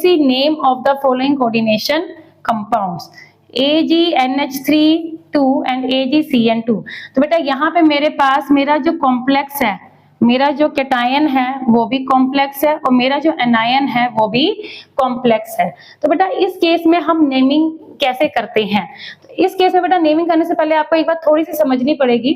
C name of the following coordination compounds AgNH3 2 and AgCN2। तो बेटा यहाँ पे मेरे पास मेरा जो कॉम्प्लेक्स है, मेरा जो कैटायन है वो भी कॉम्प्लेक्स है और मेरा जो एनायन है वो भी कॉम्प्लेक्स है। तो बेटा इस केस में हम नेमिंग कैसे करते हैं? तो इस केस में बेटा नेमिंग करने से पहले आपको एक बात थोड़ी सी समझनी पड़ेगी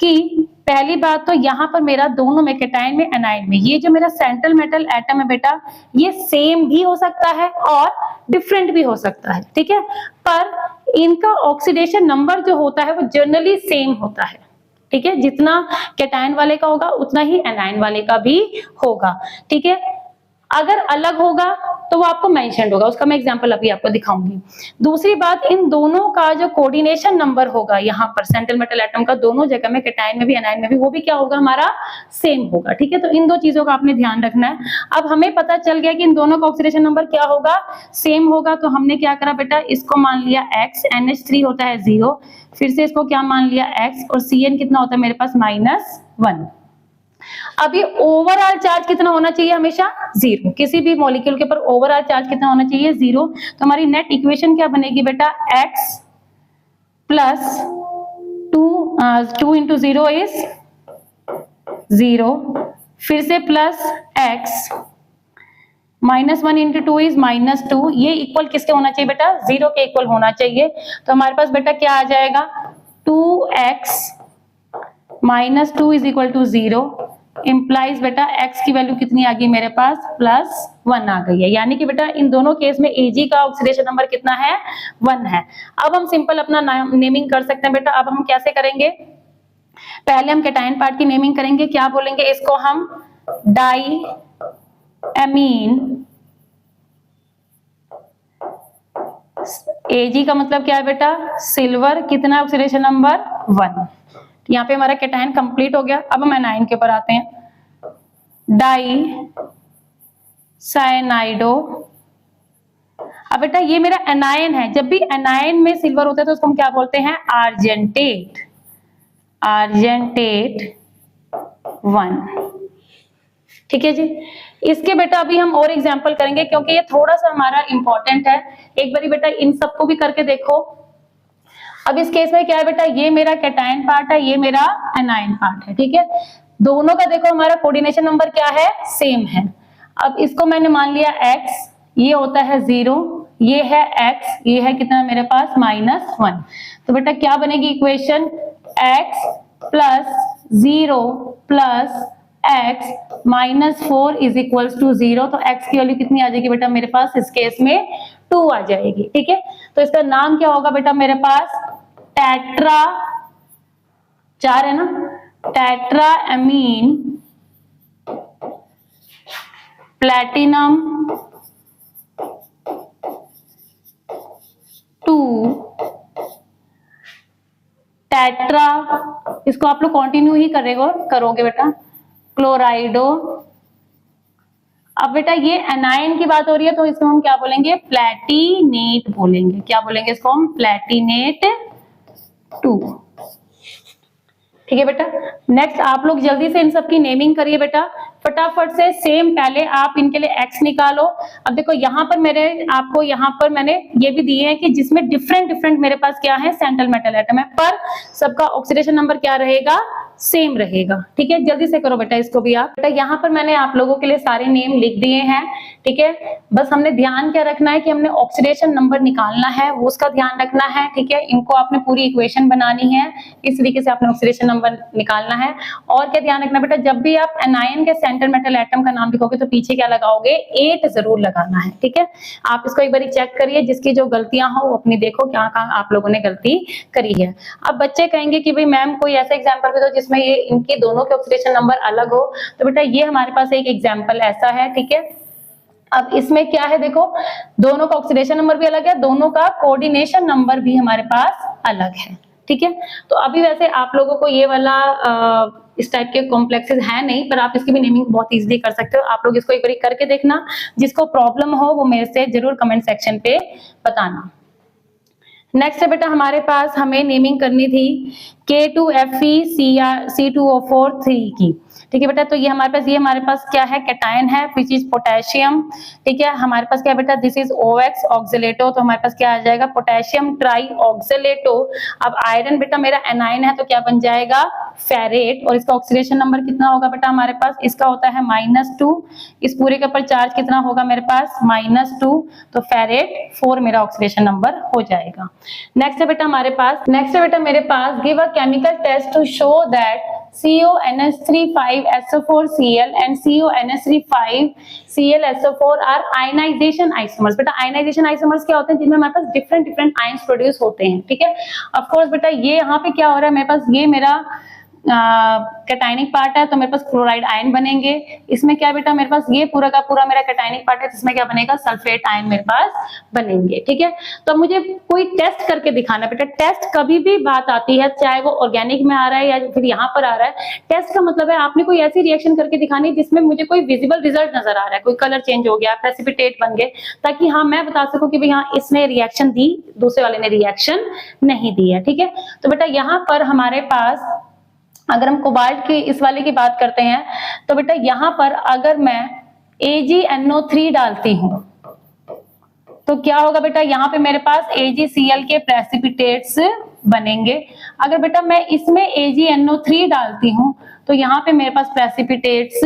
कि पहली बात तो यहाँ पर मेरा दोनों में, कैटायन में एनायन में, ये जो मेरा सेंट्रल मेटल एटम है बेटा, ये सेम भी हो सकता है और डिफरेंट भी हो सकता है, ठीक है, पर इनका ऑक्सीडेशन नंबर जो होता है वो जनरली सेम होता है, ठीक है, जितना कैटायन वाले का होगा उतना ही एनायन वाले का भी होगा, ठीक है। अगर अलग होगा तो वो आपको मेंशन्ड होगा, उसका मैं एग्जांपल अभी आपको दिखाऊंगी। दूसरी बात, इन दोनों का जो कोऑर्डिनेशन नंबर होगा यहाँ पर सेंट्रल मेटल एटम का, दोनों जगह में, कैटायन में भी एनायन में भी, वो भी क्या होगा, हमारा सेम होगा, ठीक है। तो इन दो चीजों का आपने ध्यान रखना है। अब हमें पता चल गया कि इन दोनों का ऑक्सीडेशन नंबर क्या होगा, सेम होगा, तो हमने क्या करा बेटा, इसको मान लिया x, NH3 होता है 0, फिर से इसको क्या मान लिया x, और Cn कितना होता है मेरे पास -1। अब ये ओवरऑल चार्ज कितना होना चाहिए, हमेशा 0। किसी भी मॉलिक्यूल के ऊपर ओवरऑल चार्ज कितना होना चाहिए, 0। तो हमारी नेट इक्वेशन क्या बनेगी बेटा, x प्लस 2 इंटू 0 इज 0, फिर से प्लस x -1 इंटू 2 इज -2। ये इक्वल किसके होना चाहिए बेटा, 0 के इक्वल होना चाहिए। तो हमारे पास बेटा क्या आ जाएगा, 2x -2 is equal to 0, implies बेटा x की वैल्यू कितनी आ गई मेरे पास, +1 आ गई है। यानी कि बेटा इन दोनों केस में Ag का ऑक्सीडेशन नंबर कितना है, 1 है। अब हम सिंपल अपना नेमिंग कर सकते हैं बेटा। अब हम कैसे करेंगे, पहले हम कैटायन पार्ट की नेमिंग करेंगे। क्या बोलेंगे इसको हम, डाई एमीन। Ag का मतलब क्या है बेटा, सिल्वर, कितना ऑक्सीडेशन नंबर, 1। यहाँ पे हमारा कैटायन कंप्लीट हो गया। अब हम एनायन के ऊपर आते हैं, डाई साइनाइडो। अब बेटा ये मेरा एनायन है, जब भी एनायन में सिल्वर होता है तो उसको हम क्या बोलते हैं, आर्जेंटेट, आर्जेंटेट 1, ठीक है जी। इसके बेटा अभी हम और एग्जांपल करेंगे क्योंकि ये थोड़ा सा हमारा इंपॉर्टेंट है। एक बारी बेटा इन सबको भी करके देखो। अब इस केस में क्या है बेटा, ये मेरा कैटायन पार्ट है, ये मेरा एनायन पार्ट है, ठीक है। दोनों का देखो हमारा कोऑर्डिनेशन नंबर क्या है, सेम है। अब इसको मैंने मान लिया x, ये होता है 0, ये है x, ये है कितना मेरे पास, -1। तो बेटा क्या बनेगी equation, x plus 0 plus x -4 is equals to 0। तो x की वैल्यू कितनी आ जाएगी बेटा मेरे पास, इस केस में 2 आ जाएगी, ठीक है। तो इसका नाम क्या होगा बेटा मेरे पास, टेट्रा, 4 है ना, टेट्रा एमीन प्लैटिनम 2 टेट्रा, इसको आप लोग कंटिन्यू ही करोगे बेटा, क्लोराइडो। अब बेटा ये एनायन की बात हो रही है तो इसको हम क्या बोलेंगे, प्लैटिनेट बोलेंगे। क्या बोलेंगे इसको हम, प्लैटिनेट 2, ठीक है बेटा। नेक्स्ट आप लोग जल्दी से इन सब की नेमिंग करिए बेटा, फटाफट से। सेम पहले आप इनके लिए x निकालो। अब देखो यहाँ पर मैंने ये भी दिए हैं कि जिसमें डिफरेंट मेरे पास क्या है, सेंट्रल मेटल एटम है, पर सबका ऑक्सीडेशन नंबर क्या रहेगा, सेम रहेगा, ठीक है। जल्दी से करो बेटा इसको भी आप। बेटा यहाँ पर मैंने आप लोगों के लिए सारे नेम लिख दिए हैं, ठीक है। बस हमने ध्यान क्या रखना है कि हमने ऑक्सीडेशन नंबर निकालना है, वो उसका ध्यान रखना है, ठीक है। इनको आपने पूरी इक्वेशन बनानी है, इस तरीके से आपने ऑक्सीडेशन नंबर निकालना है। और क्या ध्यान रखना बेटा, जब भी आप एनायन के सेंट्रल मेटल एटम का नाम लिखोगे तो पीछे क्या लगाओगे, 8 जरूर लगाना है, ठीक है। आप इसको एक बार चेक करिए, जिसकी जो गलतियां हो वो अपनी देखो, कहाँ आप लोगों ने गलती करी है। अब बच्चे कहेंगे कि भाई मैम कोई ऐसा एग्जाम्पल भी दो जिसमें ये इनके दोनों के ऑक्सीडेशन नंबर अलग हो। तो बेटा ये हमारे पास एक एग्जाम्पल ऐसा है, ठीक है। अब इसमें क्या है देखो, दोनों का ऑक्सीडेशन नंबर भी अलग है, दोनों का कोऑर्डिनेशन नंबर भी हमारे पास अलग है, ठीक है। तो अभी वैसे आप लोगों को ये वाला इस टाइप के कॉम्प्लेक्सेस है नहीं, पर आप इसकी भी नेमिंग बहुत इजीली कर सकते हो। आप लोग इसको एक बार करके देखना, जिसको प्रॉब्लम हो वो मेरे से जरूर कमेंट सेक्शन पे बताना। नेक्स्ट है बेटा हमारे पास, हमें नेमिंग करनी थी K2Fe Cr C2O4 3 की, ठीक है बेटा। तो ये हमारे पास क्या है, कैटायन है विच इज पोटेशियम, ठीक है। हमारे पास क्या है बेटा, दिस इज OX ऑक्सीलेटो, तो हमारे पास क्या आ जाएगा, पोटेशियम ट्राई ऑक्सीलेटो। अब आयरन बेटा मेरा एनाइन है तो क्या बन जाएगा, फेरेट, और इसका ऑक्सीडेशन नंबर कितना होगा बेटा हमारे पास, इसका होता है -2, इस पूरे के ऊपर चार्ज कितना होगा मेरे पास, -2, तो फेरेट 4 मेरा ऑक्सीडेशन नंबर हो जाएगा। नेक्स्ट है बेटा मेरे पास give a chemical test to show that CONH3 5SO4Cl and CONH3 5Cl SO4 are ionization isomers. बेटा आयनाइजेशन आइसोमर्स क्या होते हैं, जिनमें हमारे पास डिफरेंट आयंस प्रोड्यूस होते हैं, ठीक है। ऑफ कोर्स बेटा ये यहाँ पे क्या हो रहा है, मेरे पास ये मेरा कैटायनिक पार्ट है तो मेरे पास क्लोराइड आयन बनेंगे। इसमें क्या बेटा मेरे पास ये पूरा का पूरा मेरा कैटायनिक पार्ट है, जिसमें क्या बनेगा, सल्फेट आयन मेरे पास बनेंगे, ठीक है। तो मुझे कोई टेस्ट करके दिखाना बेटा। टेस्ट कभी भी बात आती है, चाहे वो ऑर्गेनिक में आ रहा है या फिर यहाँ पर आ रहा है, टेस्ट का मतलब है आपने कोई ऐसी रिएक्शन करके दिखानी जिसमें मुझे कोई विजिबल रिजल्ट नजर आ रहा है, कोई कलर चेंज हो गया, प्रेसिपिटेट बन गए, ताकि हाँ मैं बता सकूं कि भाई हाँ इसने रिएक्शन दी, दूसरे वाले ने रिएक्शन नहीं दी है, ठीक है। तो बेटा यहाँ पर हमारे पास अगर हम कोबाल्ट की इस वाले की बात करते हैं, तो बेटा यहाँ पर अगर मैं AgNO3 डालती हूं तो क्या होगा बेटा, यहाँ पे मेरे पास AgCl के प्रेसिपिटेट्स बनेंगे। अगर बेटा मैं इसमें AgNO3 डालती हूं तो यहाँ पे मेरे पास प्रेसिपिटेट्स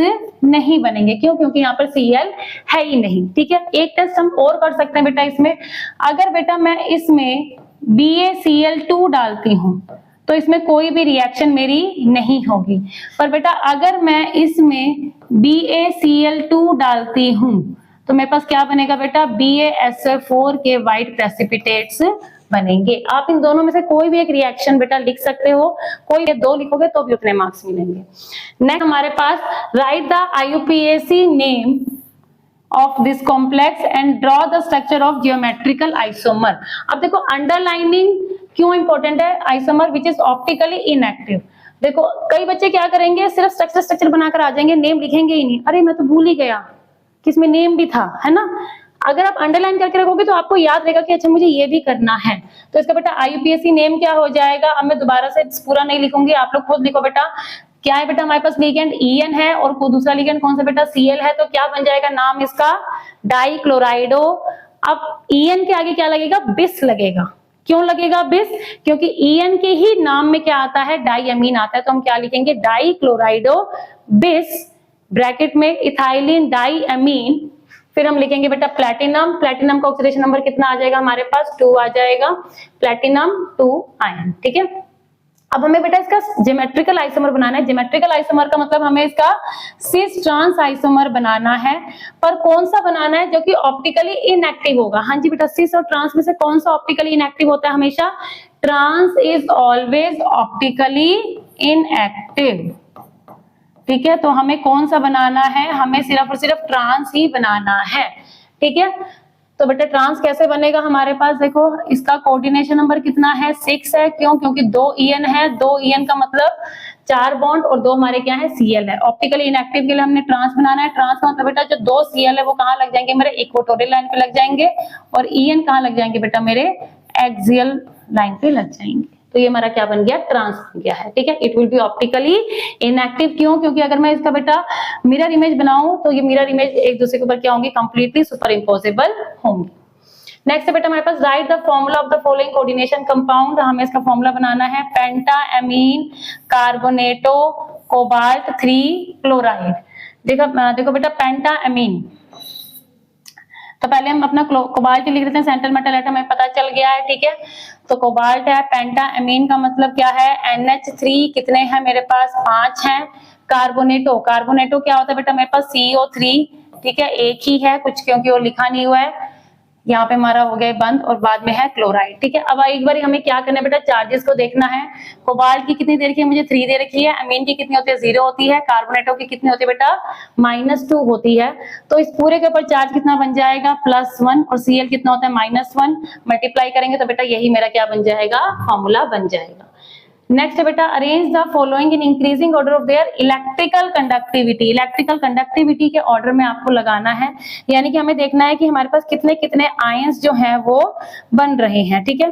नहीं बनेंगे। क्यों? क्योंकि यहाँ पर Cl है ही नहीं, ठीक है। एक टेस्ट हम और कर सकते हैं बेटा इसमें, अगर बेटा मैं इसमें BaCl2 डालती हूं तो इसमें कोई भी रिएक्शन मेरी नहीं होगी। पर बेटा अगर मैं इसमें BaCl2 डालती हूं तो मेरे पास क्या बनेगा बेटा, BaSO4 के व्हाइट प्रेसिपिटेट्स बनेंगे। आप इन दोनों में से कोई भी एक रिएक्शन बेटा लिख सकते हो, कोई दो लिखोगे तो भी उतने मार्क्स मिलेंगे। नेक्स्ट हमारे पास write the IUPAC name of this complex and draw the structure of geometrical isomer। अब देखो अंडरलाइनिंग क्यों इंपॉर्टेंट है, isomer which is optically inactive. देखो कई बच्चे क्या करेंगे, सिर्फ स्ट्रक्चर बनाकर आ जाएंगे, नेम लिखेंगे ही नहीं। अरे मैं तो भूल ही गया कि इसमें नेम भी था, है ना। अगर आप अंडरलाइन करके रखोगे तो आपको याद रहेगा कि अच्छा मुझे ये भी करना है। तो इसका बेटा IUPAC नेम क्या हो जाएगा, अब मैं दोबारा से पूरा नहीं लिखूंगी, आप लोग खुद लिखो बेटा। क्या है बेटा हमारे पास लिगेंड EN है और दूसरा लिगेंड कौन सा बेटा, Cl है, तो क्या बन जाएगा नाम इसका, डाइक्लोराइडो। अब EN के आगे क्या लगेगा, बिस लगेगा। क्यों लगेगा बिस, क्योंकि EN के ही नाम में क्या आता है, डाइअमीन आता है, तो हम क्या लिखेंगे, डाइक्लोराइडो बिस, ब्रैकेट में इथाइलिन डाइअमीन, फिर हम लिखेंगे बेटा प्लैटिनम। प्लैटिनम का ऑक्सीडेशन नंबर कितना आ जाएगा हमारे पास, 2 आ जाएगा, प्लैटिनम 2 आयन, ठीक है। अब हमें बेटा इसका ज्योमेट्रिकल आइसोमर बनाना है। ज्योमेट्रिकल आइसोमर का मतलब हमें इसका सिस ट्रांस आइसोमर बनाना है, पर कौन सा बनाना है जो कि ऑप्टिकली इनएक्टिव होगा। हाँ जी बेटा, सिस और ट्रांस में से कौन सा ऑप्टिकली इनएक्टिव होता है हमेशा, trans is always optically inactive, ठीक है। तो हमें कौन सा बनाना है, हमें सिर्फ और सिर्फ ट्रांस ही बनाना है, ठीक है। तो बेटा ट्रांस कैसे बनेगा हमारे पास, देखो इसका कोऑर्डिनेशन नंबर कितना है, 6 है। क्यों? क्योंकि 2 EN है, 2 EN का मतलब 4 बॉन्ड और 2 हमारे क्या है, Cl है। ऑप्टिकली इनएक्टिव के लिए हमने ट्रांस बनाना है। ट्रांस का मतलब बेटा जो 2 Cl है वो कहाँ लग जाएंगे, मेरे इक्वेटोरियल लाइन पे लग जाएंगे, और EN कहाँ लग जाएंगे बेटा, मेरे एक्सियल लाइन पे लग जाएंगे। तो ये हमारा क्या बन गया, ट्रांस बन गया है, ठीक है। It will be optically inactive. क्यों? क्योंकि अगर मैं इसका बेटा मिरर इमेज बनाऊं तो ये मिरर इमेज एक दूसरे के ऊपर क्या होंगी, कंप्लीटली सुपर इम्पोजेबल होंगी। नेक्स्ट बेटा हमारे पास write the formula of the following coordination compound. हमें इसका फॉर्मूला बनाना है, पेंटाएमीन कार्बोनेटो कोबाल्ट 3 क्लोराइड। देखो बेटा पेंटाएमीन, तो पहले हम अपना कोबाल्ट लिख देते हैं, सेंट्रल मेटल एटम हमें पता चल गया है, ठीक है। तो कोबाल्ट है, पेंटाएमीन का मतलब क्या है, NH3 कितने हैं मेरे पास, 5 हैं। कार्बोनेटो, कार्बोनेटो क्या होता है बेटा मेरे पास, CO3, ठीक है, एक ही है कुछ, क्योंकि वो लिखा नहीं हुआ है, यहाँ पे हमारा हो गया बंद, और बाद में है क्लोराइड, ठीक है। अब एक बार हमें क्या करना है बेटा, चार्जेस को देखना है। कोबाल्ट की कितनी दे रखी है मुझे, 3 दे रखी है। अमीन की कितनी होती है, 0 होती है। कार्बोनेटो की कितनी होती है बेटा, -2 होती है। तो इस पूरे के ऊपर चार्ज कितना बन जाएगा, +1, और Cl कितना होता है, -1। मल्टीप्लाई करेंगे तो बेटा यही मेरा क्या बन जाएगा, फॉर्मूला बन जाएगा। नेक्स्ट बेटा arrange the following in increasing order of their electrical conductivity. Electrical conductivity के ऑर्डर में आपको लगाना है, यानी कि हमें देखना है कि हमारे पास कितने कितने आयंस जो हैं वो बन रहे हैं, ठीक है।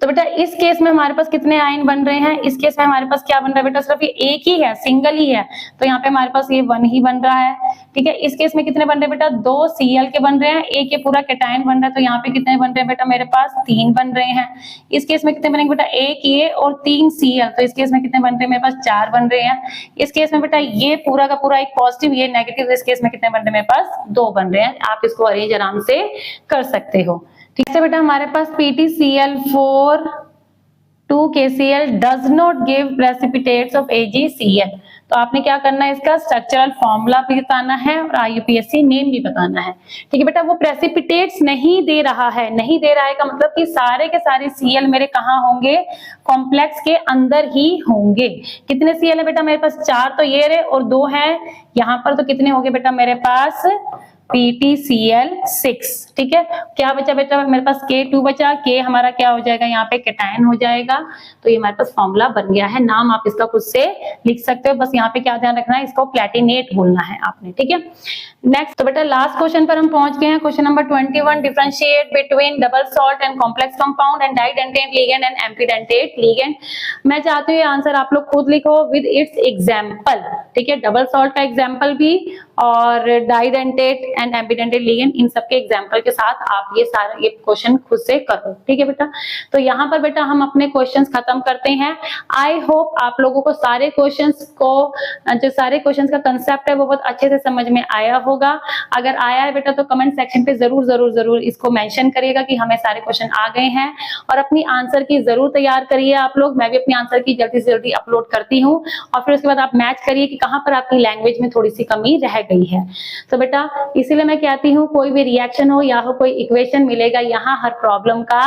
तो बेटा इस केस में हमारे पास कितने आयन बन रहे हैं, इस केस में हमारे पास क्या बन रहा है बेटा, सिर्फ ये एक ही है, सिंगल ही है, तो यहाँ पे हमारे पास ये 1 ही बन रहा है। ठीक है, इस केस में कितने बन रहे हैं बेटा, 2 Cl के बन रहे हैं, एक ये पूरा कैटायन बन रहा है, तो यहाँ पे कितने बन रहे हैं बेटा, मेरे पास 3 बन रहे हैं। इस केस में कितने बनेंगे बेटा, एक ये और 3 Cl, तो इस केस में कितने बन रहे हैं, मेरे पास 4 बन रहे हैं। इस केस में बेटा ये पूरा का पूरा एक पॉजिटिव, ये नेगेटिव, इस केस में कितने बन रहे हैं, मेरे पास 2 बन रहे हैं। आप इसको अरेंज आराम से कर सकते हो। ठीक है बेटा, हमारे पास PtCl4 2KCl does not give precipitates of AgCl। तो आपने क्या करना है, इसका स्ट्रक्चरल फॉर्मूला भी बताना है और IUPAC नेम भी बताना है। ठीक है बेटा, वो प्रेसिपिटेट्स नहीं दे रहा है, नहीं दे रहा है का मतलब कि सारे के सारे Cl मेरे कहाँ होंगे, कॉम्प्लेक्स के अंदर ही होंगे। कितने Cl है बेटा, मेरे पास 4 तो ये रहे और 2 है यहाँ पर, तो कितने हो गए बेटा मेरे पास PtCl6। ठीक है, क्या बचा बेटा मेरे पास, K2 बचा, K हमारा क्या हो जाएगा, यहाँ पे कैटायन हो जाएगा। तो ये हमारे पास फॉर्मूला बन गया है, नाम आप इसका खुद से लिख सकते हो, बस यहाँ पे क्या ध्यान रखना है, इसको प्लेटिनेट बोलना है आपने। ठीक है, नेक्स्ट तो बेटा लास्ट क्वेश्चन पर हम पहुंच गए हैं, question number 21, differentiate between double salt and complex compound and didentate ligand and ambidentate ligand. मैं चाहती हूँ ये आंसर आप लोग खुद लिखो विद इट्स एग्जाम्पल। ठीक है, डबल सॉल्ट का एग्जाम्पल भी और डाइडेंटेट एंड एम्फीडेंटेट लिगेंड, इन सबके एग्जाम्पल के साथ आप ये सारा ये क्वेश्चन खुद से करो। ठीक है बेटा, तो यहाँ पर बेटा हम अपने क्वेश्चंस खत्म करते हैं। आई होप आप लोगों को सारे क्वेश्चंस को, जो सारे क्वेश्चंस का कंसेप्ट है वो बहुत अच्छे से समझ में आया होगा। अगर आया है बेटा तो कमेंट सेक्शन पे जरूर जरूर जरूर इसको मेंशन करिएगा कि हमें सारे क्वेश्चन आ गए हैं, और अपनी आंसर की जरूर तैयार करिए आप लोग। मैं भी अपनी आंसर की जल्दी से जल्दी अपलोड करती हूँ, और फिर उसके बाद आप मैच करिए कि कहाँ पर आपकी लैंग्वेज में थोड़ी सी कमी रह गई है। तो बेटा इसीलिए मैं कहती हूँ, कोई भी रिएक्शन हो या हो कोई इक्वेशन, मिलेगा यहाँ हर प्रॉब्लम का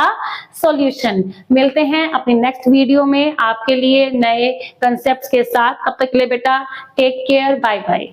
सॉल्यूशन। मिलते हैं अपनी नेक्स्ट वीडियो में आपके लिए नए कंसेप्ट्स के साथ। तब तक के लिए बेटा टेक केयर, बाय बाय।